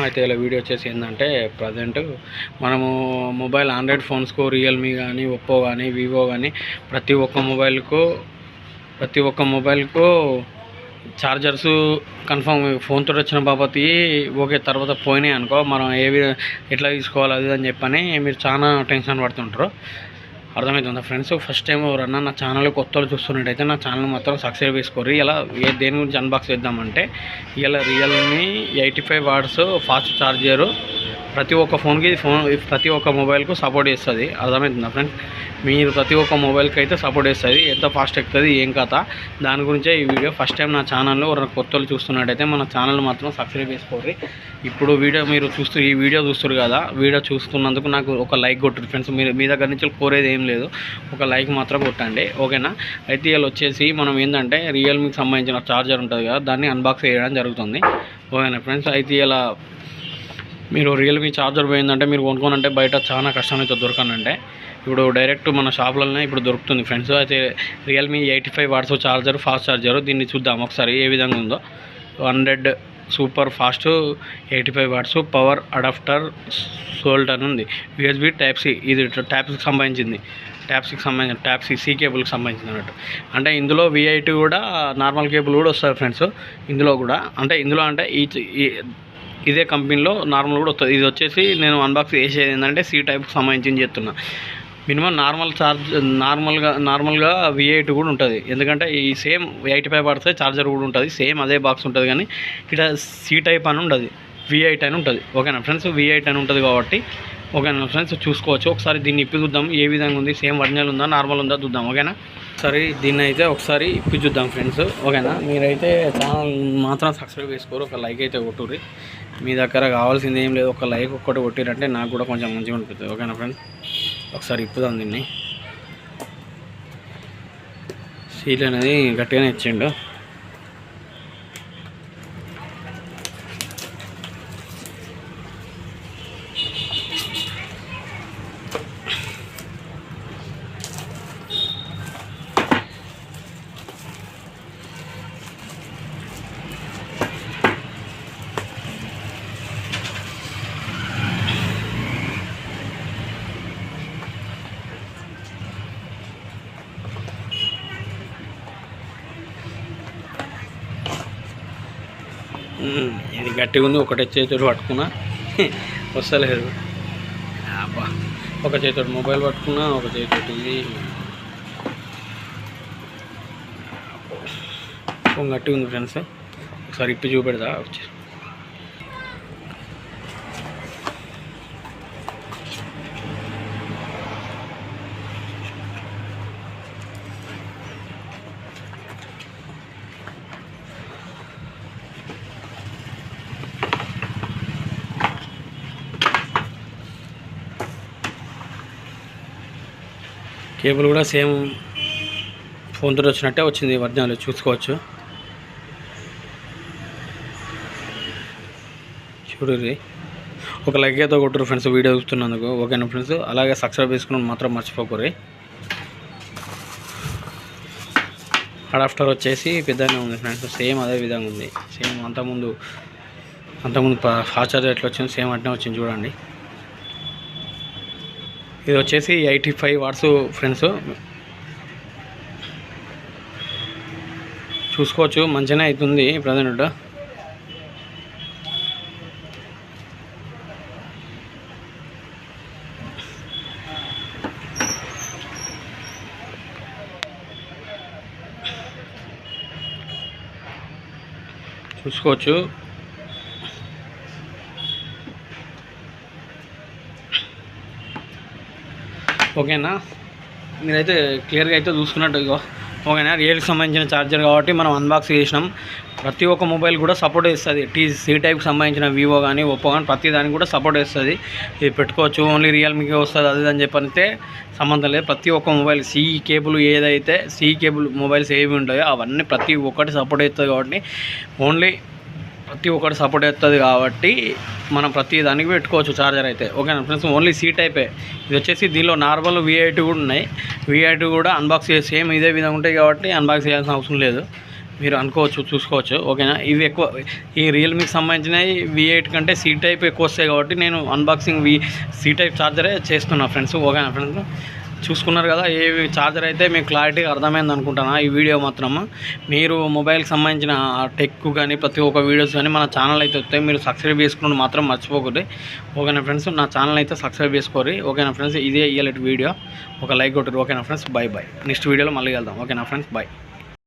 అయితే ఇలా వీడియో వచ్చేసి ఏంటంటే ప్రజెంట్ మనము మొబైల్ ఆండ్రాయిడ్ ఫోన్స్కు రియల్మీ కానీ ఒప్పో కానీ వివో కానీ ప్రతి ఒక్క మొబైల్కు ఛార్జర్స్ కన్ఫర్మ్ ఫోన్తో వచ్చిన బాబతి ఓకే, తర్వాత పోయినాయి అనుకో మనం ఎట్లా తీసుకోవాలి అది అని చెప్పని మీరు చాలా టెన్షన్ పడుతుంటారు. అర్థమవుతుందా ఫ్రెండ్స్? ఫస్ట్ టైం ఎవరన్నా నా ఛానల్ కొత్తలు చూస్తున్నట్టయితే నా ఛానల్ మాత్రం సబ్స్క్రైబ్ చేసుకోరు. ఇలా దేని గురించి అన్బాక్స్ చేద్దామంటే ఇలా రియల్మీ 85 వాట్స్ ఫాస్ట్ ఛార్జరు ప్రతి ఒక్క ఫోన్కి ప్రతి ఒక్క మొబైల్కు సపోర్ట్ చేస్తుంది. అర్థమవుతుందా ఫ్రెండ్స్? మీరు ప్రతి ఒక్క మొబైల్కి అయితే సపోర్ట్ చేస్తుంది. ఎంత ఫాస్ట్ ఎక్కుతుంది ఏం కథ దాని గురించే ఈ వీడియో. ఫస్ట్ టైం నా ఛానల్లో కొత్తలు చూస్తున్నట్టయితే మన ఛానల్ మాత్రం సబ్స్క్రైబ్ చేసుకోండి. ఇప్పుడు మీరు ఈ వీడియో చూస్తారు కదా, వీడియో చూస్తున్నందుకు నాకు ఒక లైక్ కొట్టండి ఫ్రెండ్స్. మీ దగ్గర నుంచి కోరేది ఏం లేదు, ఒక లైక్ మాత్రం కొట్టండి, ఓకేనా? అయితే ఇలా వచ్చేసి మనం ఏంటంటే రియల్మీకి సంబంధించిన ఛార్జర్ ఉంటుంది కదా, దాన్ని అన్బాక్స్ చేయడం జరుగుతుంది, ఓకేనా ఫ్రెండ్స్? అయితే ఇలా మీరు రియల్మీ ఛార్జర్ పోయిందంటే మీరు కొనుక్కోనంటే బయట చాలా కష్టమైతే దొరకనంటే ఇప్పుడు డైరెక్ట్ మన షాపులలోనే ఇప్పుడు దొరుకుతుంది ఫ్రెండ్స్. అయితే realme 85 watts charger fast charger, దీన్ని చూద్దాం ఒకసారి ఏ విధంగా ఉందో. 100 super fast 85 watts power adapter సోల్ట్ అని ఉంది. USB టైప్ సి, ఇది టైప్కి సంబంధించింది, టైప్ సి కేబుల్కి సంబంధించింది అన్నట్టు. అంటే ఇందులో V8 కూడా నార్మల్ కేబుల్ కూడా వస్తుంది ఫ్రెండ్స్ ఇందులో కూడా. ఇందులో ఇదే కంపెనీలో నార్మల్ కూడా వస్తుంది. ఇది వచ్చేసి నేను అన్బాక్స్ చేసేది ఏంటంటే సి టైప్కి సంబంధించి చెప్తున్నా. మినిమం నార్మల్గా V8 కూడా ఉంటుంది, ఎందుకంటే ఈ సేమ్ 85 వాట్స్ ఛార్జర్ కూడా ఉంటుంది, సేమ్ అదే బాక్స్ ఉంటుంది. కానీ ఇక్కడ సి టైప్ అని ఉంటుంది, V8 అని ఉంటుంది, ఓకేనా ఫ్రెండ్స్? V8 అని ఉంటుంది కాబట్టి ఓకేనా ఫ్రెండ్స్, చూసుకోవచ్చు. ఒకసారి దీన్ని ఇప్పి చూద్దాం ఏ విధంగా ఉంది, సేమ్ ఒరిజినల్ ఉందా నార్మల్ ఉందా చూద్దాం, ఓకేనా? సరే దీన్ని అయితే ఒకసారి ఇప్పి చూద్దాం ఫ్రెండ్స్, ఓకేనా? మీరైతే ఛానల్ మాత్రం సబ్స్క్రైబ్ చేసుకోరు, ఒక లైక్ అయితే కొట్టుర్రి. మీ దగ్గర కావాల్సింది ఏం లేదు, ఒక లైక్ ఒక్కటి కొట్టిరంటే నాకు కూడా కొంచెం మంచిగా ఉంటుంది, ఓకేనా ఫ్రెండ్స్? ఒకసారి ఇప్పుదాం దీన్ని. సీల్ అనేది గట్టిగానే ఇచ్చిండు. ఇది గట్టిగా ఉంది, ఒకటే చేతుడు పట్టుకున్నా వస్తలేదు. అబ్బా, ఒక చేతుడు మొబైల్ పట్టుకున్నా, ఒక చేతుడు ఇది గట్టిగా ఉంది ఫ్రెండ్స్. ఒకసారి ఇప్పి చూపెడతా వచ్చి. కేబుల్ కూడా సేమ్ ఫోన్తో వచ్చినట్టే వచ్చింది, ఒరిజినల్ చూసుకోవచ్చు. చూడండి, ఒక లైక్ అయితే కొట్టరు ఫ్రెండ్స్ వీడియో చూస్తున్నందుకు, ఓకేనా ఫ్రెండ్స్? అలాగే సబ్స్క్రైబ్ చేసుకుని మాత్రం మర్చిపోకూరి. అడాప్టర్ వచ్చేసి పెద్దగానే ఉంది ఫ్రెండ్స్, సేమ్ అదే విధంగా ఉంది, సేమ్ అంతకుముందు ఫాస్ట్ ఛార్జర్ ఎట్లా వచ్చింది సేమ్ అట్నే వచ్చింది చూడండి. ఇది వచ్చేసి 85 వాట్స్ ఫ్రెండ్స్, చూసుకోవచ్చు మంచిగానే అవుతుంది ప్రజెంట్. చూసుకోవచ్చు ఓకేనా? మీరైతే క్లియర్గా అయితే చూసుకున్నట్టు ఇగో, ఓకేనా? రియల్కి సంబంధించిన ఛార్జర్ కాబట్టి మనం అన్బాక్స్ చేసినాం. ప్రతి ఒక్క మొబైల్ కూడా సపోర్ట్ చేస్తుంది. సి టైప్కి సంబంధించిన వివో కానీ ఒప్పో కానీ ప్రతి దానికి కూడా సపోర్ట్ చేస్తుంది. ఇది పెట్టుకోవచ్చు, ఓన్లీ రియల్మీకి వస్తుంది అది అని చెప్పనితే సంబంధం లేదు. ప్రతి ఒక్క మొబైల్ సి కేబుల్ ఏదైతే సి కేబుల్ మొబైల్స్ ఏవి ఉంటాయో అవన్నీ ప్రతి ఒక్కటి సపోర్ట్ చేస్తుంది కాబట్టి ప్రతి ఒక్కటి సపోర్ట్ చేస్తుంది కాబట్టి మనం ప్రతి దానికి పెట్టుకోవచ్చు ఛార్జర్ అయితే, ఓకేనా ఫ్రెండ్స్? ఓన్లీ సి టైపే. ఇది వచ్చేసి దీనిలో నార్మల్ V8 కూడా ఉన్నాయి. V8 కూడా అన్బాక్స్ చేసి సేమ్ ఇదే విధంగా ఉంటాయి కాబట్టి అన్బాక్స్ చేయాల్సిన అవసరం లేదు. మీరు అనుకోవచ్చు, చూసుకోవచ్చు. ఓకేనా, ఇవి ఎక్కువ ఈ రియల్మీకి సంబంధించినవి V8 కంటే C టైప్ ఎక్కువ వస్తాయి కాబట్టి నేను అన్బాక్సింగ్ C టైప్ ఛార్జరే చేస్తున్నా ఫ్రెండ్స్. ఓకేనా ఫ్రెండ్స్, చూసుకున్నారు కదా. ఏ ఛార్జర్ అయితే మీకు క్లారిటీగా అర్థమైంది అనుకుంటున్నా. ఈ వీడియో మాత్రం మీరు మొబైల్కి సంబంధించిన టెక్ కానీ ప్రతి ఒక్క వీడియోస్ కానీ మన ఛానల్ అయితే వస్తాయి. మీరు సబ్స్క్రైబ్ చేసుకుని మాత్రం మర్చిపోకూడదు. ఓకేనా ఫ్రెండ్స్, నా ఛానల్ అయితే సబ్స్క్రైబ్ చేసుకోరు. ఓకేనా ఫ్రెండ్స్, ఇదే ఇయ్యాలి వీడియో. ఒక లైక్ కొట్టరు. ఓకేనా ఫ్రెండ్స్, బాయ్. నెక్స్ట్ వీడియోలో మళ్ళీ వెళ్దాం. ఓకేనా ఫ్రెండ్స్, బాయ్.